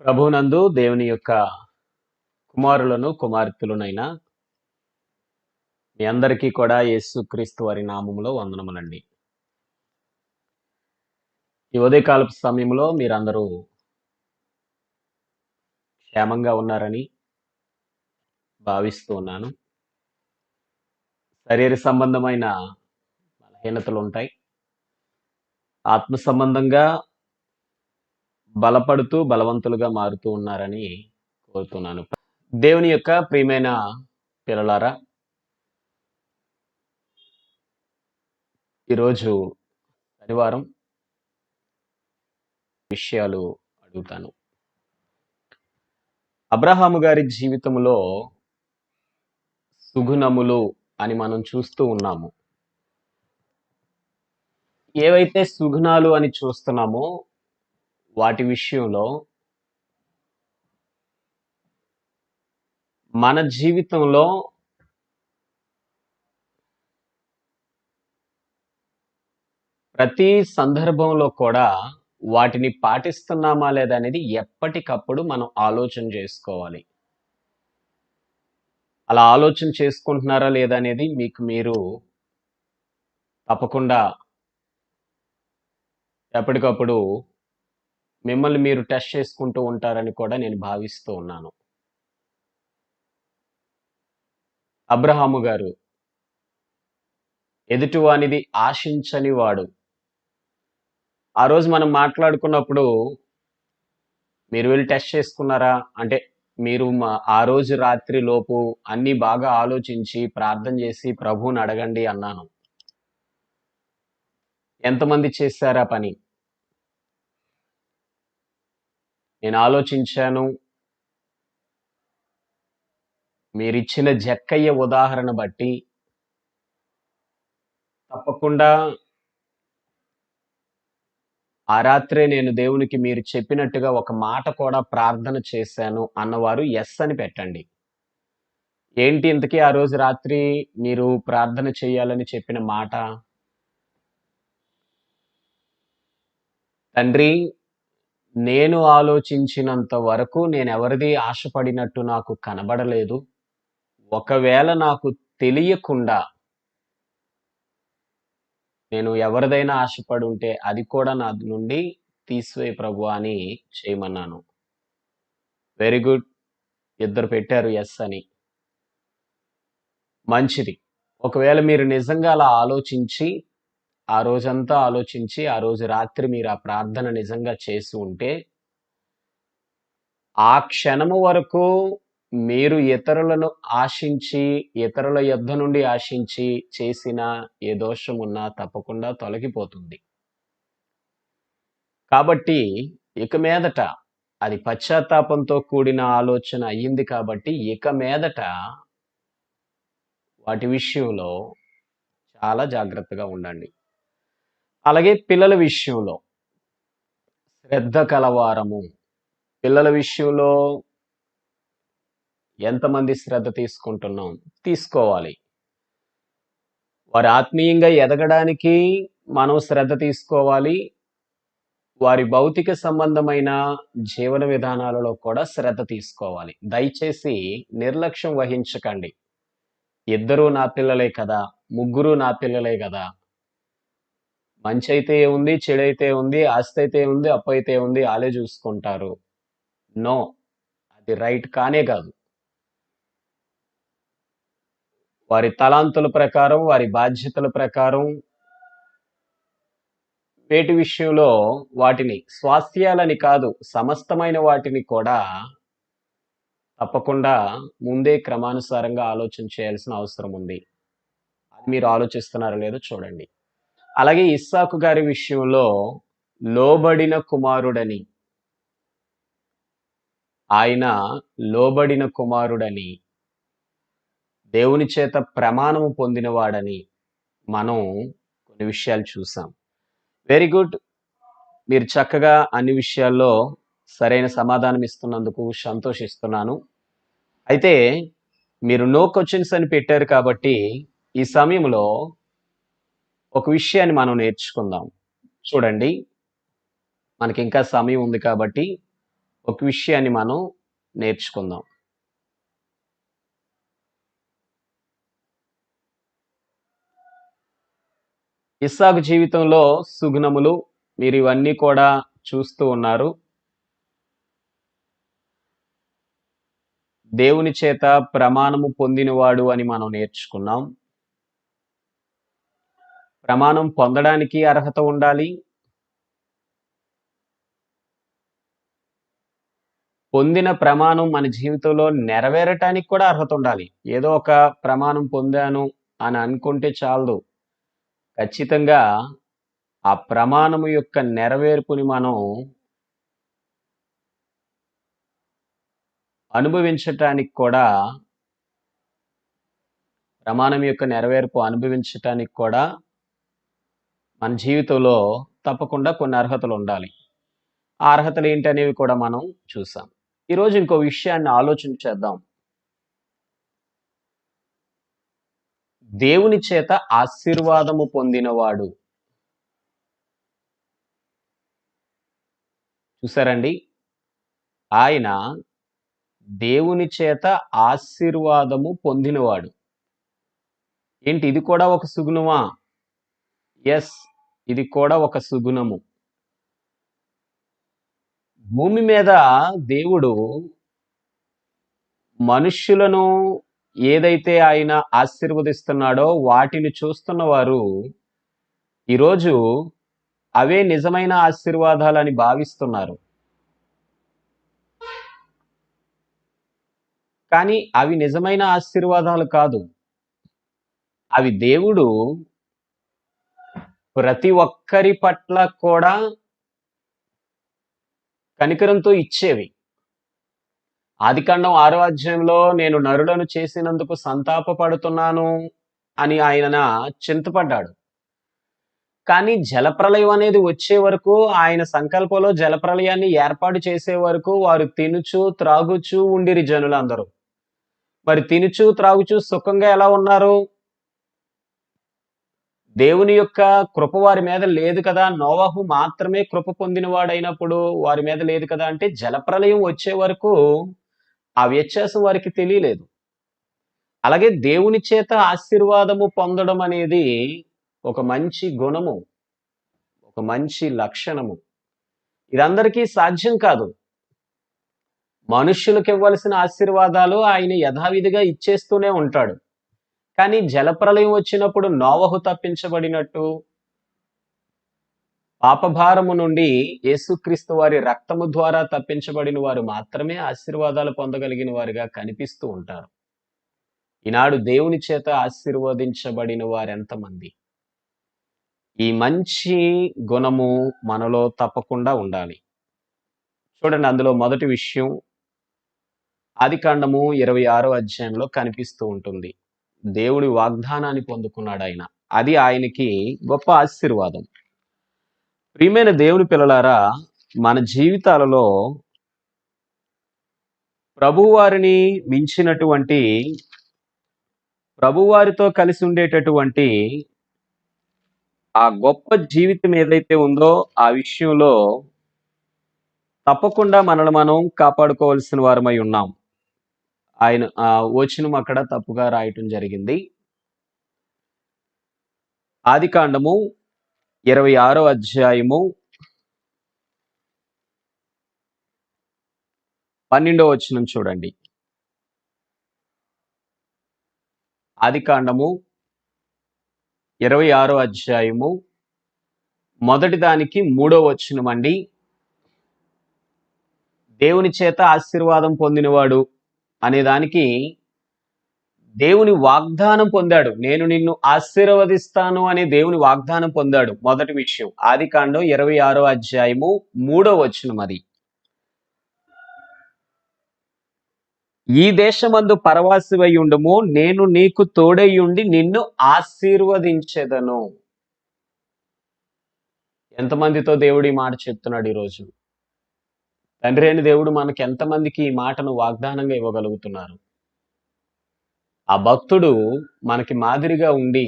ప్రభునందు దేవుని యొక్క కుమారులను కుమార్తెలునైన మీ అందరికీ కూడా యేసుక్రీస్తు వారి నామములో వందనములండి. ఈ ఉదయకాలపు సమయంలో మీరందరూ క్షేమంగా ఉన్నారని భావిస్తూ ఉన్నాను. శరీర సంబంధమైన బలహీనతలు ఉంటాయి. ఆత్మ సంబంధంగా బలపడుతూ బలవంతులుగా మారుతూ ఉన్నారని కోరుతున్నాను. దేవుని యొక్క ప్రియమైన పిల్లలారా, ఈరోజు శనివారం విషయాలు అడుగుతాను. అబ్రహాము గారి జీవితంలో సుగుణములు అని మనం చూస్తూ ఉన్నాము. ఏవైతే సుగుణాలు అని చూస్తున్నామో వాటి విషయంలో మన జీవితంలో ప్రతి సందర్భంలో కూడా వాటిని పాటిస్తున్నామా లేదా అనేది ఎప్పటికప్పుడు మనం ఆలోచన చేసుకోవాలి. అలా ఆలోచన చేసుకుంటున్నారా లేదా అనేది మీకు మీరు తప్పకుండా ఎప్పటికప్పుడు మిమ్మల్ని మీరు టెస్ట్ చేసుకుంటూ ఉంటారని కూడా నేను భావిస్తూ ఉన్నాను. అబ్రహాము గారు ఎదుటివానిది ఆశించని వాడు. ఆ రోజు మనం మాట్లాడుకున్నప్పుడు మీరు వెళ్ళి టెస్ట్ చేసుకున్నారా? అంటే మీరు ఆ రోజు రాత్రి లోపు అన్నీ బాగా ఆలోచించి ప్రార్థన చేసి ప్రభువుని అడగండి అన్నాను. ఎంతమంది చేశారా పని? నేను ఆలోచించాను. మీరిచ్చిన జక్కయ్య ఉదాహరణ బట్టి తప్పకుండా ఆ రాత్రే నేను దేవునికి మీరు చెప్పినట్టుగా ఒక మాట కూడా ప్రార్థన చేశాను అన్నవారు యెస్ అని పెట్టండి. ఏంటి ఇంతకీ ఆ రోజు రాత్రి మీరు ప్రార్థన చేయాలని చెప్పిన మాట? తండ్రి, నేను ఆలోచించినంత వరకు నేనెవరిది ఆశపడినట్టు నాకు కనబడలేదు. ఒకవేళ నాకు తెలియకుండా నేను ఎవరిదైనా ఆశపడుంటే అది కూడా నా నుండి తీసివేయి ప్రభువా అని చేయమన్నాను. Very good. ఇద్దరు పెట్టారు యెస్ అని. మంచిది. ఒకవేళ మీరు నిజంగా అలా ఆలోచించి, ఆ రోజంతా ఆలోచించి, ఆ రోజు రాత్రి మీరు ఆ ప్రార్థన నిజంగా చేసి ఉంటే, ఆ క్షణము వరకు మీరు ఇతరులను ఆశించి, ఇతరుల యొద్ద నుండి ఆశించి చేసిన ఏ దోషమున్నా తప్పకుండా తొలగిపోతుంది. కాబట్టి ఇక మీదట అది పశ్చాత్తాపంతో కూడిన ఆలోచన అయ్యింది కాబట్టి, ఇక మీదట వాటి విషయంలో చాలా జాగ్రత్తగా ఉండండి. అలాగే పిల్లల విషయంలో శ్రద్ధ కలవారము. పిల్లల విషయంలో ఎంతమంది శ్రద్ధ తీసుకుంటున్నాం? తీసుకోవాలి. వారు ఆత్మీయంగా ఎదగడానికి మనం శ్రద్ధ తీసుకోవాలి. వారి భౌతిక సంబంధమైన జీవన విధానాలలో కూడా శ్రద్ధ తీసుకోవాలి. దయచేసి నిర్లక్ష్యం వహించకండి. ఇద్దరూ నా పిల్లలే కదా! ముగ్గురు నా పిల్లలే గదా! మంచైతే ఏముంది, చెడైతే ఉంది, ఆస్తయితే ఉంది, అప్పయితే ఉంది, ఆళ్ళే జూసుకుంటారు. నో. అది రైట్ కానే కాదు. వారి తలాంతుల ప్రకారం, వారి బాధ్యతల ప్రకారం వేటి విషయంలో వాటిని స్వాస్థ్యాలని కాదు, సమస్తమైన వాటిని కూడా తప్పకుండా ముందే క్రమానుసారంగా ఆలోచన చేయాల్సిన అవసరం ఉంది. అది మీరు ఆలోచిస్తున్నారో లేదో చూడండి. అలాగే ఇస్సాకు గారి విషయంలో లోబడిన కుమారుడని, ఆయన లోబడిన కుమారుడని, దేవుని చేత ప్రమాణము పొందినవాడని మనం కొన్ని విషయాలు చూసాం. Very good. మీరు చక్కగా అన్ని విషయాల్లో సరైన సమాధానం ఇస్తున్నందుకు సంతోషిస్తున్నాను. అయితే మీరు నో క్వెషన్స్ అని పెట్టారు కాబట్టి ఈ సమయంలో ఒక విషయాన్ని మనం నేర్చుకుందాం. చూడండి, మనకింకా సమయం ఉంది కాబట్టి ఒక విషయాన్ని మనం నేర్చుకుందాం. ఇస్సాకు జీవితంలో సుగుణములు మీరు ఇవన్నీ కూడా చూస్తూ ఉన్నారు. దేవుని చేత ప్రమాణము పొందినవాడు అని మనం నేర్చుకున్నాం. ప్రమాణం పొందడానికి అర్హత ఉండాలి. పొందిన ప్రమాణం మన జీవితంలో నెరవేరటానికి కూడా అర్హత ఉండాలి. ఏదో ఒక ప్రమాణం పొందాను అని అనుకుంటే చాలదు. ఖచ్చితంగా ఆ ప్రమాణము యొక్క నెరవేర్పుని మనం అనుభవించటానికి కూడా ప్రమాణం యొక్క నెరవేర్పు అనుభవించటానికి కూడా మన జీవితంలో తప్పకుండా కొన్ని అర్హతలు ఉండాలి. ఆ అర్హతలు ఏంటనేవి కూడా మనం చూసాం. ఈరోజు ఇంకో విషయాన్ని ఆలోచన చేద్దాం. దేవుని చేత ఆశీర్వాదము పొందినవాడు. చూసారండి, ఆయన దేవుని చేత ఆశీర్వాదము పొందినవాడు. ఏంటి, ఇది కూడా ఒక సుగుణమా? ఎస్, ఇది కూడా ఒక సుగుణము. భూమి మీద దేవుడు మనుష్యులను ఏదైతే ఆయన ఆశీర్వదిస్తున్నాడో వాటిని చూస్తున్న వారు ఈరోజు అవే నిజమైన ఆశీర్వాదాలని భావిస్తున్నారు. కానీ అవి నిజమైన ఆశీర్వాదాలు కాదు. అవి దేవుడు ప్రతి ఒక్కరి పట్ల కూడా కనికరంతో ఇచ్చేవి. ఆదికాండం 6వ అధ్యాయంలో నేను నరులను చేసినందుకు సంతాపపడుతున్నాను అని ఆయన చింతపడ్డాడు. కానీ జలప్రళయం అనేది వచ్చే వరకు, ఆయన సంకల్పంలో జలప్రళయాన్ని ఏర్పాటు చేసే వరకు వారు తినుచు త్రాగుచూ ఉండిరి జనులందరూ. మరి తినుచు త్రాగుచూ సుఖంగా ఎలా ఉన్నారు? దేవుని యొక్క కృప వారి మీద లేదు కదా. నోవహు మాత్రమే కృప పొందినవాడైనప్పుడు వారి మీద లేదు కదా అంటే జలప్రళయం వచ్చే వరకు ఆ వ్యత్యాసం వారికి తెలియలేదు. అలాగే దేవుని చేత ఆశీర్వాదము పొందడం అనేది ఒక మంచి గుణము, ఒక మంచి లక్షణము. ఇదందరికీ సాధ్యం కాదు. మనుష్యులకు ఇవ్వాల్సిన ఆశీర్వాదాలు ఆయన యథావిధిగా ఇచ్చేస్తూనే ఉంటాడు. కానీ జలప్రళయం వచ్చినప్పుడు నోవహు తప్పించబడినట్టు, పాపభారము నుండి యేసుక్రీస్తు వారి రక్తము ద్వారా తప్పించబడిన వారు మాత్రమే ఆశీర్వాదాలు పొందగలిగిన వారిగా కనిపిస్తూ ఉంటారు. ఈనాడు దేవుని చేత ఆశీర్వదించబడిన వారెంతమంది? ఈ మంచి గుణము మనలో తప్పకుండా ఉండాలి. చూడండి, అందులో మొదటి విషయం ఆదికాండము 26వ అధ్యాయంలో కనిపిస్తూ ఉంటుంది. దేవుడి వాగ్దానాన్ని పొందుకున్నాడు ఆయన. అది ఆయనకి గొప్ప ఆశీర్వాదం. ప్రియమైన దేవుని పిల్లలారా, మన జీవితాలలో ప్రభువారిని మించినటువంటి, ప్రభువారితో కలిసి ఉండేటటువంటి ఆ గొప్ప జీవితం ఏదైతే ఉందో ఆ విషయంలో తప్పకుండా మనల్ని మనం కాపాడుకోవాల్సిన వారమై ఉన్నాం. ఆయన వచనం అక్కడ తప్పుగా రాయటం జరిగింది. ఆదికాండము 26వ అధ్యాయము 12వ వచనం చూడండి. ఆదికాండము 26వ అధ్యాయము మొదటి దానికి 3వ వచనం అండి. దేవుని చేత ఆశీర్వాదం పొందినవాడు అనే దానికి దేవుని వాగ్దానం పొందాడు. నేను నిన్ను ఆశీర్వదిస్తాను అనే దేవుని వాగ్దానం పొందాడు. మొదటి విషయం ఆదికాండం 26వ అధ్యాయము 3వ వచనం. అది ఈ దేశమందు పరవాసివై ఉండుము, నేను నీకు తోడైయుండి నిన్ను ఆశీర్వదించెదను. ఎంతమందితో దేవుడు ఈ మాట చెప్తున్నాడు ఈరోజు? తండ్రి అయిన దేవుడు మనకి ఎంతమందికి ఈ మాటను వాగ్దానంగా ఇవ్వగలుగుతున్నారు? ఆ భక్తుడు మనకి మాదిరిగా ఉండి,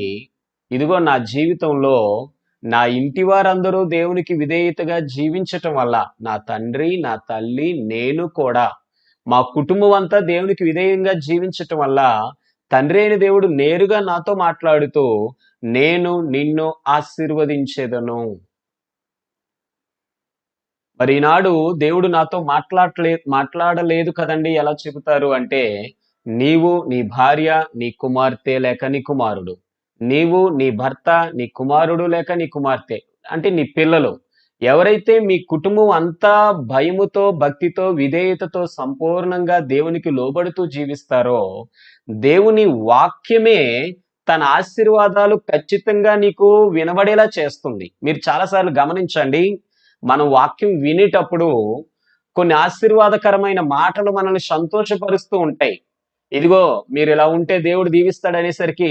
ఇదిగో నా జీవితంలో నా ఇంటి వారందరూ దేవునికి విధేయతగా జీవించటం వల్ల నా తండ్రి, నా తల్లి, నేను కూడా మా కుటుంబం అంతా దేవునికి విధేయంగా జీవించటం వల్ల తండ్రి అయిన దేవుడు నేరుగా నాతో మాట్లాడుతూ నేను నిన్ను ఆశీర్వదించేదను. మరి ఈనాడు దేవుడు నాతో మాట్లాడలేదు కదండి, ఎలా చెబుతారు అంటే, నీవు నీ భార్య నీ కుమార్తె లేక నీ కుమారుడు, నీవు నీ భర్త నీ కుమారుడు లేక నీ కుమార్తె, అంటే నీ పిల్లలు ఎవరైతే మీ కుటుంబం అంతా భయముతో భక్తితో విధేయతతో సంపూర్ణంగా దేవునికి లోబడుతూ జీవిస్తారో దేవుని వాక్యమే తన ఆశీర్వాదాలు ఖచ్చితంగా నీకు వినబడేలా చేస్తుంది. మీరు చాలాసార్లు గమనించండి, మనం వాక్యం వినేటప్పుడు కొన్ని ఆశీర్వాదకరమైన మాటలు మనల్ని సంతోషపరుస్తూ ఉంటాయి. ఇదిగో మీరు ఇలా ఉంటే దేవుడు దీవిస్తాడు అనేసరికి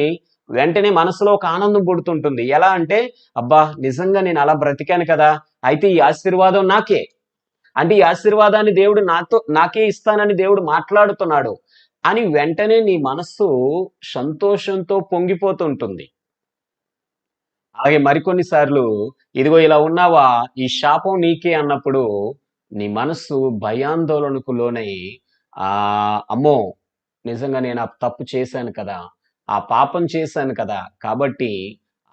వెంటనే మనసులో ఒక ఆనందం పుడుతుంటుంది. ఎలా అంటే, అబ్బా నిజంగా నేను అలా బ్రతికాను కదా, అయితే ఈ ఆశీర్వాదం నాకే, అంటే ఈ ఆశీర్వాదాన్ని దేవుడు నాకే ఇస్తానని దేవుడు మాట్లాడుతున్నాడు అని వెంటనే నీ మనస్సు సంతోషంతో పొంగిపోతుంటుంది. అలాగే మరికొన్ని సార్లు ఇదిగో ఇలా ఉన్నావా, ఈ శాపం నీకే అన్నప్పుడు నీ మనస్సు భయాందోళనకు లోనై అమ్మో నిజంగా నేను ఆ తప్పు చేశాను కదా, ఆ పాపం చేశాను కదా, కాబట్టి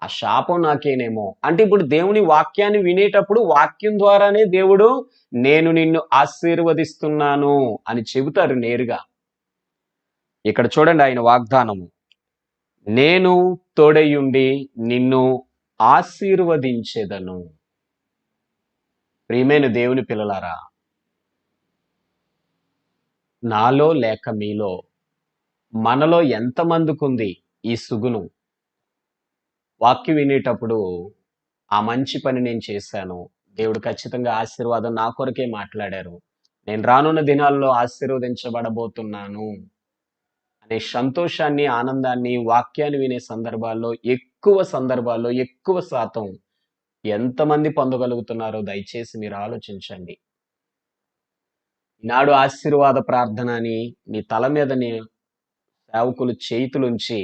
ఆ శాపం నాకేనేమో. అంటే ఇప్పుడు దేవుని వాక్యాన్ని వినేటప్పుడు వాక్యం ద్వారానే దేవుడు నేను నిన్ను ఆశీర్వదిస్తున్నాను అని చెబుతారు నేరుగా. ఇక్కడ చూడండి ఆయన వాగ్దానము, నేను తోడయుండి నిన్ను ఆశీర్వదించెదను. ప్రియమైన దేవుని పిల్లలారా, నాలో లేక మీలో మనలో ఎంతమందికుంది ఈ సుగుణం? వాక్యం వినేటప్పుడు ఆ మంచి పని నేను చేశాను, దేవుడు ఖచ్చితంగా ఆశీర్వాదం నా కొరకే మాట్లాడారు, నేను రానున్న దినాల్లో ఆశీర్వదించబడబోతున్నాను అనే సంతోషాన్ని ఆనందాన్ని వాక్యాన్ని వినే సందర్భాల్లో ఎక్కువ శాతం ఎంతమంది పొందగలుగుతున్నారో దయచేసి మీరు ఆలోచించండి. ఈనాడు ఆశీర్వాద ప్రార్థన అని నీ తల మీద నీ సేవకులు చేతులుంచి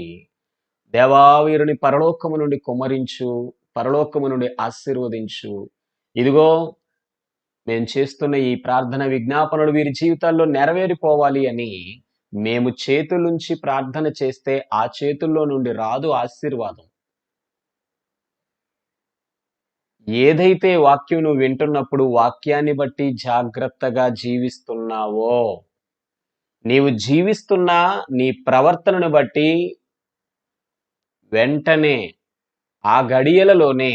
దేవావీరుని పరలోకము నుండి కుమ్మరించు, పరలోకము నుండి ఆశీర్వదించు, ఇదిగో మేము చేస్తున్న ఈ ప్రార్థన విజ్ఞాపనలు వీరి జీవితాల్లో నెరవేరిపోవాలి అని మేము చేతులుంచి ప్రార్థన చేస్తే ఆ చేతుల్లో నుండి రాదు ఆశీర్వాదం. ఏదైతే వాక్యం నువ్వు వింటున్నప్పుడు వాక్యాన్ని బట్టి జాగ్రత్తగా జీవిస్తున్నావో, నీవు జీవిస్తున్న నీ ప్రవర్తనను బట్టి వెంటనే ఆ గడియలలోనే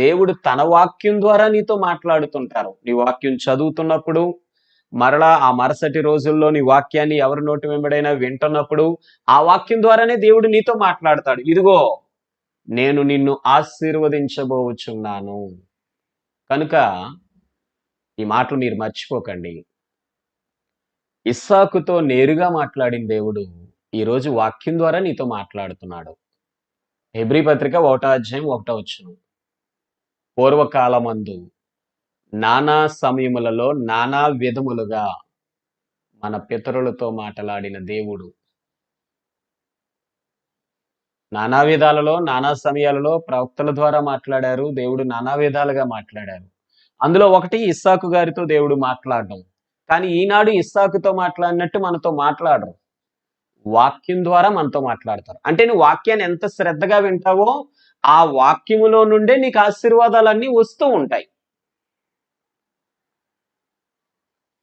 దేవుడు తన వాక్యం ద్వారా నీతో మాట్లాడుతుంటారు. నీ వాక్యం చదువుతున్నప్పుడు, మరలా ఆ మరుసటి రోజుల్లో నీ వాక్యాన్ని ఎవరి నోటి వెంబడైనా వింటున్నప్పుడు ఆ వాక్యం ద్వారానే దేవుడు నీతో మాట్లాడతాడు. ఇదిగో నేను నిన్ను ఆశీర్వదించబోచున్నాను. కనుక ఈ మాటలు మీరు మర్చిపోకండి. ఇస్సాకుతో నేరుగా మాట్లాడిన దేవుడు ఈరోజు వాక్యం ద్వారా నీతో మాట్లాడుతున్నాడు. హెబ్రీ పత్రిక 1వ అధ్యాయం 1వ వచనం, పూర్వకాలమందు నానా సమయములలో నానా విధములుగా మన పితరులతో మాట్లాడిన దేవుడు. నానా విధాలలో నానా సమయాలలో ప్రవక్తల ద్వారా మాట్లాడారు, దేవుడు నానా విధాలుగా మాట్లాడారు. అందులో ఒకటి ఇస్సాకు గారితో దేవుడు మాట్లాడడం. కానీ ఈనాడు ఇస్సాకుతో మాట్లాడినట్టు మనతో మాట్లాడరు, వాక్యం ద్వారా మనతో మాట్లాడతారు. అంటే నువ్వు వాక్యాన్ని ఎంత శ్రద్ధగా వింటావో ఆ వాక్యములో నుండే నీకు ఆశీర్వాదాలన్నీ వస్తూ ఉంటాయి.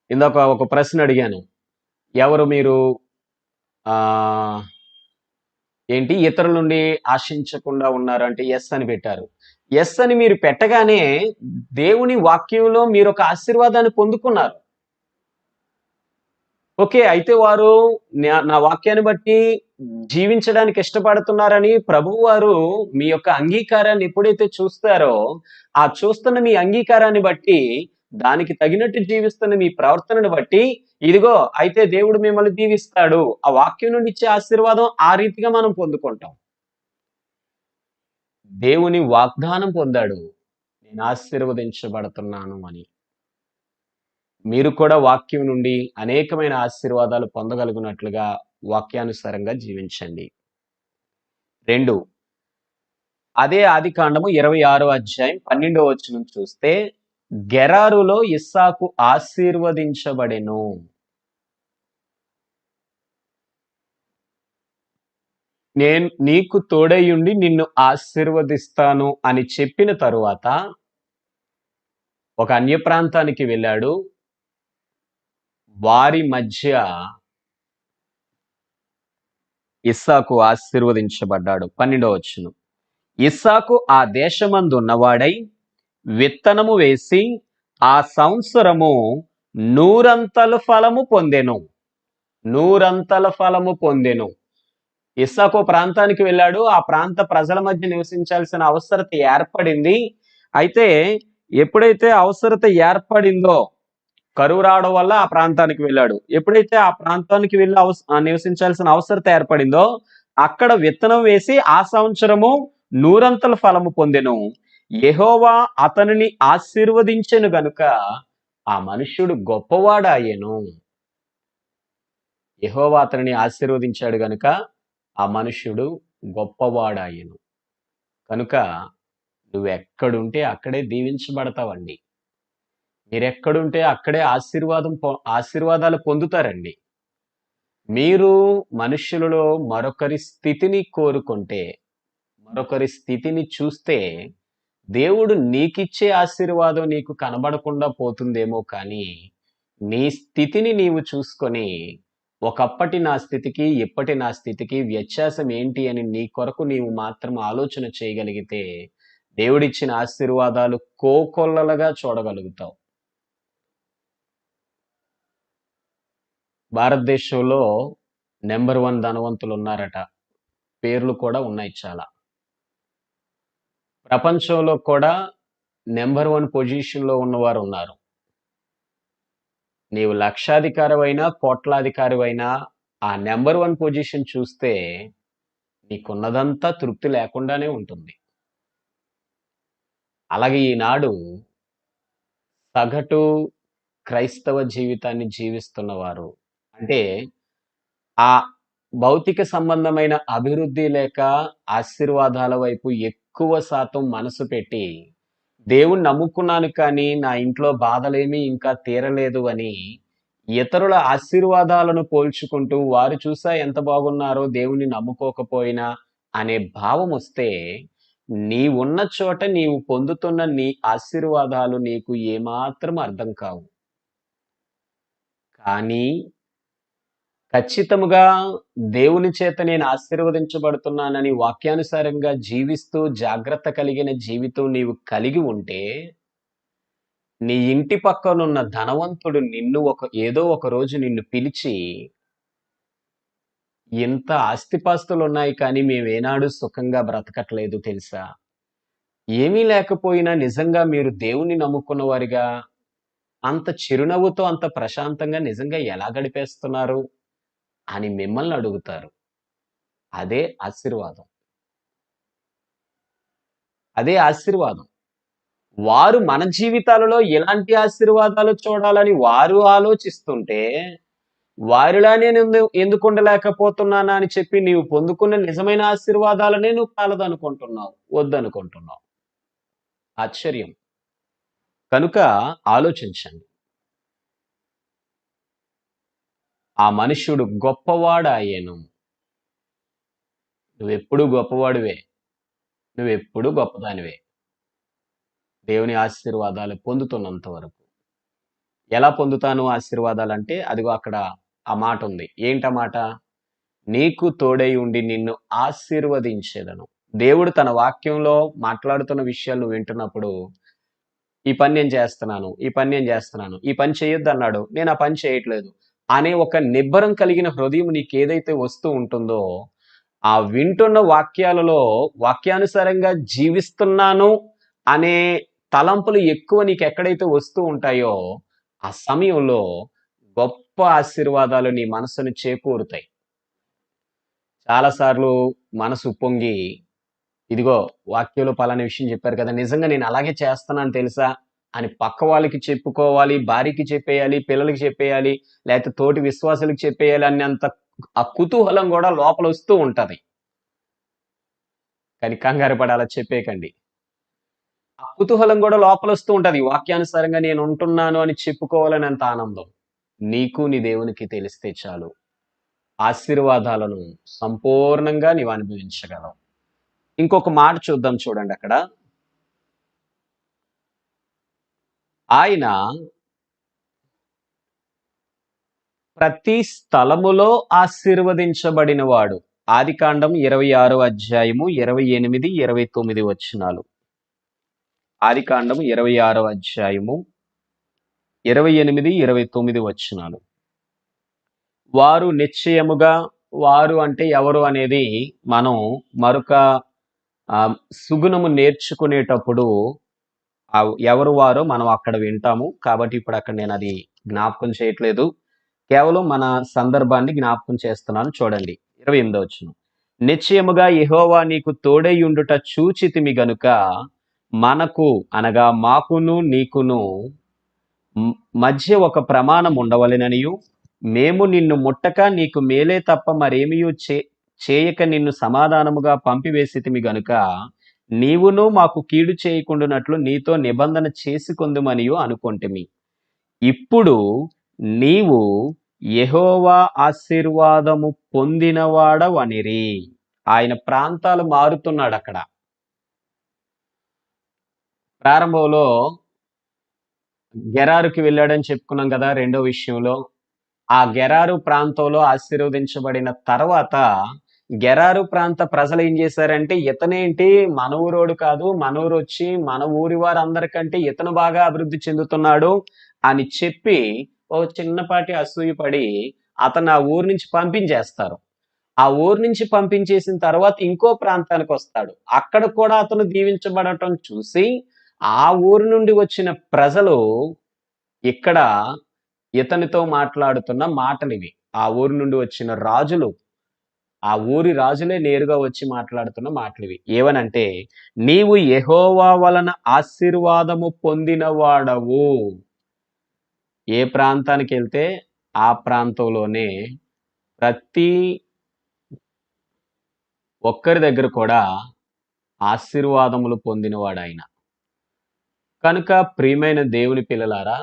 ఇందాక ఒక ప్రశ్న అడిగాను, ఎవరు మీరు ఏంటి ఇతరుల నుండి ఆశించకుండా ఉన్నారు అంటే ఎస్ అని పెట్టారు. ఎస్ అని మీరు పెట్టగానే దేవుని వాక్యంలో మీరు ఒక ఆశీర్వాదాన్ని పొందుకున్నారు. ఓకే, అయితే వారు నా వాక్యాన్ని బట్టి జీవించడానికి ఇష్టపడుతున్నారని ప్రభువు వారు మీ యొక్క అంగీకారాన్ని ఎప్పుడైతే చూస్తారో ఆ చూస్తున్న మీ అంగీకారాన్ని బట్టి దానికి తగినట్టు జీవిస్తున్న మీ ప్రవర్తనను బట్టి ఇదిగో అయితే దేవుడు మిమ్మల్ని దీవిస్తాడు, ఆ వాక్యం నుండి ఇచ్చే ఆశీర్వాదం ఆ రీతిగా మనం పొందుకుంటాం. దేవుని వాగ్దానం పొందాడు, నేను ఆశీర్వదించబడుతున్నాను అని. మీరు కూడా వాక్యం నుండి అనేకమైన ఆశీర్వాదాలు పొందగలిగినట్లుగా వాక్యానుసారంగా జీవించండి. 2, అదే ఆదికాండము 26వ అధ్యాయం 12వ వచనం చూస్తే, గెరారులో ఇస్సాకు ఆశీర్వదించబడెను. నేను నీకు తోడైయుండి నిన్ను ఆశీర్వదిస్తాను అని చెప్పిన తరువాత ఒక అన్య ప్రాంతానికి వెళ్ళాడు. వారి మధ్య ఇస్సాకు ఆశీర్వదించబడ్డాడు. 12వ వచనం. ఇస్సాకు ఆ దేశమందు ఉన్నవాడై విత్తనము వేసి ఆ సంవత్సరము 100 ఫలము పొందెను. 100 ఫలము పొందెను. ఇస్సాకు ప్రాంతానికి వెళ్ళాడు. ఆ ప్రాంత ప్రజల మధ్య నివసించాల్సిన అవసరత ఏర్పడింది. అయితే ఎప్పుడైతే అవసరత ఏర్పడిందో, కరువు రావడం వల్ల ఆ ప్రాంతానికి వెళ్ళాడు. ఎప్పుడైతే ఆ ప్రాంతానికి వెళ్ళి నివసించాల్సిన అవసరత ఏర్పడిందో, అక్కడ విత్తనం వేసి ఆ సంవత్సరము 100 ఫలము పొందెను. యెహోవా అతనిని ఆశీర్వదించెను గనుక ఆ మనుష్యుడు గొప్పవాడాయెను. యెహోవా అతనిని ఆశీర్వదించాడు గనుక ఆ మనుష్యుడు గొప్పవాడాయెను. కనుక నువ్వెక్కడుంటే అక్కడే దీవించబడతావండి. మీరెక్కడుంటే అక్కడే ఆశీర్వాదాలు పొందుతారండి. మీరు మనుష్యులలో మరొకరి స్థితిని కోరుకుంటే, మరొకరి స్థితిని చూస్తే, దేవుడు నీకిచ్చే ఆశీర్వాదం నీకు కనబడకుండా పోతుందేమో కానీ, నీ స్థితిని నీవు చూసుకొని, ఒకప్పటి నా స్థితికి, ఇప్పటి నా స్థితికి వ్యత్యాసం ఏంటి అని నీ కొరకు నీవు మాత్రం ఆలోచన చేయగలిగితే, దేవుడిచ్చిన ఆశీర్వాదాలు కోకొల్లలుగా చూడగలుగుతావు. భారతదేశంలో నంబర్ 1 ధనవంతులున్నారట. పేర్లు కూడా ఉన్నాయి చాలా. ప్రపంచంలో కూడా నంబర్ 1 పొజిషన్‌లో ఉన్నవారున్నారు. నీవు లక్షాధికారివైనా, కోట్లాధికారివైనా ఆ నంబర్ 1 పొజిషన్ చూస్తే నీకున్నదంతా తృప్తి లేకుండానే ఉంటుంది. అలాగే ఈనాడు సగటు క్రైస్తవ జీవితాన్ని జీవిస్తున్నవారు అంటే ఆ భౌతిక సంబంధమైన అభివృద్ధి లేక ఆశీర్వాదాల వైపు ఎక్కువ శాతం మనసు పెట్టి, దేవుణ్ణి నమ్ముకున్నాను కానీ నా ఇంట్లో బాధలేమీ ఇంకా తీరలేదు అని ఇతరుల ఆశీర్వాదాలను పోల్చుకుంటూ వారు చూసా ఎంత బాగున్నారో దేవుణ్ణి నమ్ముకోకపోయినా అనే భావం వస్తే, నీవున్న చోట నీవు పొందుతున్న నీ ఆశీర్వాదాలు నీకు ఏమాత్రం అర్థం కావు. కానీ ఖచ్చితముగా దేవుని చేత నేను ఆశీర్వదించబడుతున్నానని వాక్యానుసారంగా జీవిస్తూ జాగ్రత్త కలిగిన జీవితం నీవు కలిగి ఉంటే, నీ ఇంటి పక్కనున్న ధనవంతుడు ఏదో ఒక రోజు నిన్ను పిలిచి, ఇంత ఆస్తిపాస్తులున్నాయి కానీ మేమేనాడు సుఖంగా బ్రతకట్లేదు తెలుసా? ఏమీ లేకపోయినా నిజంగా మీరు దేవుణ్ణి నమ్ముకున్న వారిగా అంత చిరునవ్వుతో అంత ప్రశాంతంగా నిజంగా ఎలా గడిపేస్తున్నారు అని మిమ్మల్ని అడుగుతారు. అదే ఆశీర్వాదం. అదే ఆశీర్వాదం. వారు మన జీవితాలలో ఎలాంటి ఆశీర్వాదాలు చూడాలని వారు ఆలోచిస్తుంటే, వారిలానే ఎందుకు ఉండలేకపోతున్నానా అని చెప్పి నీవు పొందుకున్న నిజమైన ఆశీర్వాదాలనే నువ్వు కాలదనుకుంటున్నావు, వద్దనుకుంటున్నావు. ఆశ్చర్యం. కనుక ఆలోచించండి. ఆ మనుష్యుడు గొప్పవాడాయెను. నువ్వెప్పుడూ గొప్పవాడివే. నువ్వెప్పుడూ గొప్పదానివే. దేవుని ఆశీర్వాదాలు పొందుతున్నంత వరకు. ఎలా పొందుతాను ఆశీర్వాదాలంటే, అదిగో అక్కడ ఆ మాటుంది. ఏంటా మాట? నీకు తోడై ఉండి నిన్ను ఆశీర్వదించెదను. దేవుడు తన వాక్యంలో మాట్లాడుతున్న విషయాలు నువ్వు వింటున్నప్పుడు, ఈ పని నేను చేస్తున్నాను, ఈ పని నేను చేస్తున్నాను, ఈ పని చేయొద్దన్నాడు, నేను ఆ పని చేయట్లేదు అనే ఒక నిబ్బరం కలిగిన హృదయం నీకేదైతే వస్తూ ఉంటుందో, ఆ వింటున్న వాక్యాలలో వాక్యానుసారంగా జీవిస్తున్నాను అనే తలంపులు ఎక్కువ నీకెక్కడైతే వస్తూ ఉంటాయో, ఆ సమయంలో గొప్ప ఆశీర్వాదాలు నీ మనస్సును చేకూరుతాయి. చాలా సార్లు మనసు ఉప్పొంగి, ఇదిగో వాక్యంలో పలానా విషయం చెప్పారు కదా! నిజంగా నేను అలాగే చేస్తున్నాను తెలుసా? అని పక్క వాళ్ళకి చెప్పుకోవాలి, భార్యకి చెప్పేయాలి, పిల్లలకి చెప్పేయాలి, లేకపోతే తోటి విశ్వాసులకి చెప్పేయాలి అన్నంత ఆ కుతూహలం గూడా లోపలొస్తూ ఉంటది. కానీ కంగారు పడి అలా చెప్పేయకండి. ఆ కుతూహలం గూడా లోపలొస్తూ ఉంటది. వాక్యానుసారంగా నేనుంటున్నాను అని చెప్పుకోవాలనేంత ఆనందం. నీకు నీ దేవునికి తెలిస్తే చాలు. ఆశీర్వాదాలను సంపూర్ణంగా నీవు అనుభవించగలవు. ఇంకొక మాట చూద్దాం చూడండక్కడ. ఆయన ప్రతి స్థలములో ఆశీర్వదించబడినవాడు. ఆదికాండం 26వ అధ్యాయము 28, 29 వచనాలు. ఆదికాండం 26వ అధ్యాయము 28, 29 వచనాలు. వారు నిశ్చయముగా, వారు అంటే ఎవరు అనేది మనం మరొక సుగుణము నేర్చుకునేటప్పుడు ఎవరు వారో మనం అక్కడ వింటాము. కాబట్టి ఇప్పుడు అక్కడ నేను అది జ్ఞాపకం చేయట్లేదు. కేవలం మన సందర్భాన్ని జ్ఞాపకం చేస్తున్నాను చూడండి. 28వ వచనం. నిశ్చయముగా యెహోవా నీకు తోడైయుండుట చూచితిమి గనుక మనకు అనగా మాకును నీకును మధ్య ఒక ప్రమాణం ఉండవలెననియు, మేము నిన్ను ముట్టక నీకు మేలే తప్ప మరేమియూ చేయక నిన్ను సమాధానముగా పంపివేసితిమి గనుక నీవును మాకు కీడు చేయకుండునట్లు నీతో నిబంధన చేసుకొందుమనియు అనుకొంటిమి. ఇప్పుడు నీవు యెహోవా ఆశీర్వాదము పొందినవాడవనిరి. ఆయన ప్రాంతాలు మారుతున్నాడు అక్కడ. ప్రారంభంలో గెరారుకి వెళ్ళాడని చెప్పుకున్నాం కదా రెండో విషయంలో. ఆ గెరారు ప్రాంతంలో ఆశీర్వదించబడిన తర్వాత గెరారు ప్రాంత ప్రజలు ఏం చేశారంటే ఇతనేంటి మన ఊరోడు కాదు, మన ఊరొచ్చి మన ఊరి వారందరికంటే ఇతను బాగా అభివృద్ధి చెందుతున్నాడు అని చెప్పి ఓ చిన్నపాటి అసూయపడి అతను ఆ ఊరు నుంచి పంపించేస్తారు. ఆ ఊరు నుంచి పంపించేసిన తర్వాత ఇంకో ప్రాంతానికి వస్తాడు. అక్కడ కూడా అతను దీవించబడటం చూసి ఆ ఊరు నుండి వచ్చిన ప్రజలు ఇక్కడ ఇతనితో మాట్లాడుతున్న మాటలివి. ఆ ఊరు నుండి వచ్చిన రాజులు, ఆ ఊరి రాజులే నేరుగా వచ్చి మాట్లాడుతున్న మాటలివి. ఏవనంటే, నీవు యెహోవా వలన ఆశీర్వాదము పొందినవాడవు. ఏ ప్రాంతానికెళ్తే ఆ ప్రాంతంలోనే ప్రతి ఒక్కరి దగ్గర కూడా ఆశీర్వాదములు పొందినవాడాయన. కనుక ప్రియమైన దేవుని పిల్లలారా,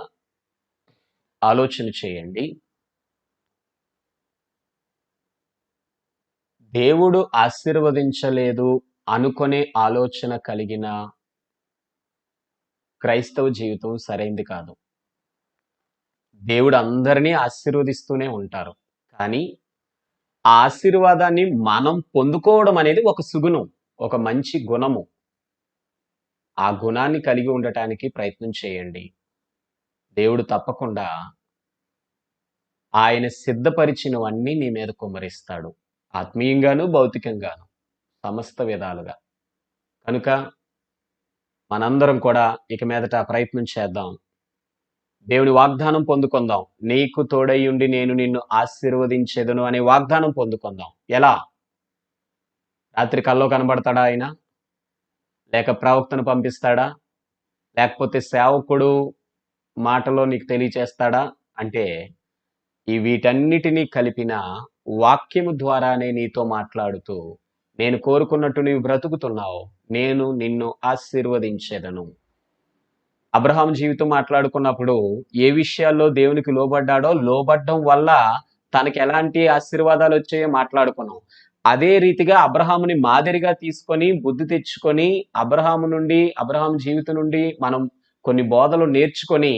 ఆలోచన చేయండి. దేవుడు ఆశీర్వదించలేదు అనుకునే ఆలోచన కలిగిన క్రైస్తవ జీవితం సరైంది కాదు. దేవుడు అందరినీ ఆశీర్వదిస్తూనే ఉంటారు. కానీ ఆ ఆశీర్వాదాన్ని మనం పొందుకోవడం అనేది ఒక సుగుణం, ఒక మంచి గుణము. ఆ గుణాన్ని కలిగి ఉండటానికి ప్రయత్నం చేయండి. దేవుడు తప్పకుండా ఆయన సిద్ధపరిచినవన్నీ నీ మీద కుమ్మరిస్తాడు. ఆత్మీయంగాను, భౌతికంగాను సమస్త విధాలుగా. కనుక మనందరం కూడా ఇక మీదట ప్రయత్నం చేద్దాం. దేవుని వాగ్దానం పొందుకుందాం. నీకు తోడైయుండి నేను నిన్ను ఆశీర్వదించెదను అనే వాగ్దానం పొందుకుందాం. ఎలా? రాత్రి కల్లో కనబడతాడా ఆయన? లేక ప్రవక్తను పంపిస్తాడా? లేకపోతే సేవకుడు మాటలో నీకు తెలియచేస్తాడా? అంటే వీటన్నిటినీ కలిపిన వాక్యము ద్వారానే నీతో మాట్లాడుతూ నేను కోరుకున్నట్టు నీవు బ్రతుకుతున్నావు. నేను నిన్ను ఆశీర్వదించెదను. అబ్రహాం జీవితం మాట్లాడుకున్నప్పుడు ఏ విషయాల్లో దేవునికి లోబడ్డాడో లోబడ్డం వల్ల తనకి ఎలాంటి ఆశీర్వాదాలు వచ్చాయో మాట్లాడుకున్నాం. అదే రీతిగా అబ్రహాముని మాదిరిగా తీసుకొని బుద్ధి తెచ్చుకొని అబ్రహాం జీవితం నుండి మనం కొన్ని బోధలు నేర్చుకొని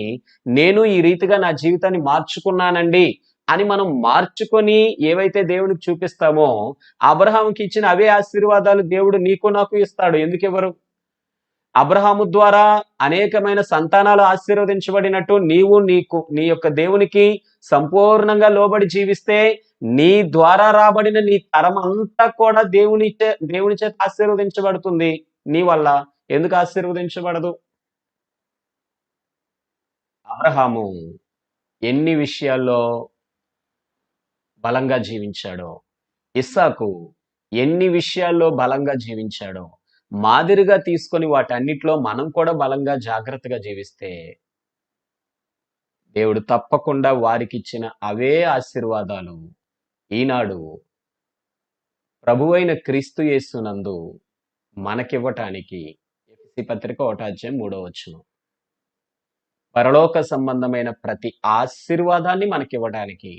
నేను ఈ రీతిగా నా జీవితాన్ని మార్చుకున్నానండి అని మనం మార్చుకొని ఏవైతే దేవునికి చూపిస్తామో అబ్రహాముకి ఇచ్చిన అవే ఆశీర్వాదాలు దేవుడు నీకు నాకు ఇస్తాడు. ఎందుకు ఇవ్వరు? అబ్రహాము ద్వారా అనేకమైన సంతానాలు ఆశీర్వదించబడినట్టు నీవు నీ యొక్క దేవునికి సంపూర్ణంగా లోబడి జీవిస్తే నీ ద్వారా రాబడిన నీ తరం అంతా కూడా దేవుని చేత ఆశీర్వదించబడుతుంది. నీ వల్ల ఎందుకు ఆశీర్వదించబడదు? అబ్రహాము ఎన్ని విషయాల్లో బలంగా జీవించాడో, ఇస్సాకు ఎన్ని విషయాల్లో బలంగా జీవించాడో మాదిరిగా తీసుకొని వాటన్నిటిలో మనం కూడా బలంగా జాగ్రత్తగా జీవిస్తే దేవుడు తప్పకుండా వారికిచ్చిన అవే ఆశీర్వాదాలు ఈనాడు ప్రభువైన క్రీస్తు యేసునందు మనకివ్వటానికి ఎఫెసీ పత్రిక 1 అధ్యాయం 3 వచనం. పరలోక సంబంధమైన ప్రతి ఆశీర్వాదాన్ని మనకివ్వడానికి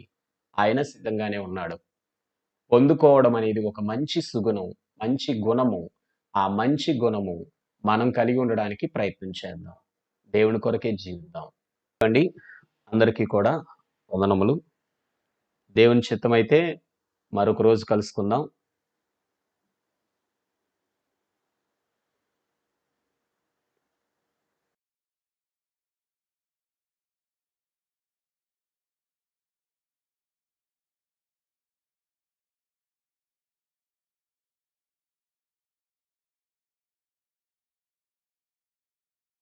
ఆయన సిద్ధంగానే ఉన్నాడు. పొందుకోవడం అనేది ఒక మంచి సుగుణం, మంచి గుణము. ఆ మంచి గుణము మనం కలిగి ఉండడానికి ప్రయత్నం చేద్దాం. దేవుని కొరకే జీవిద్దాం. అండి అందరికీ కూడా వందనములు. దేవుని చిత్తమైతే మరొక రోజు కలుసుకుందాం.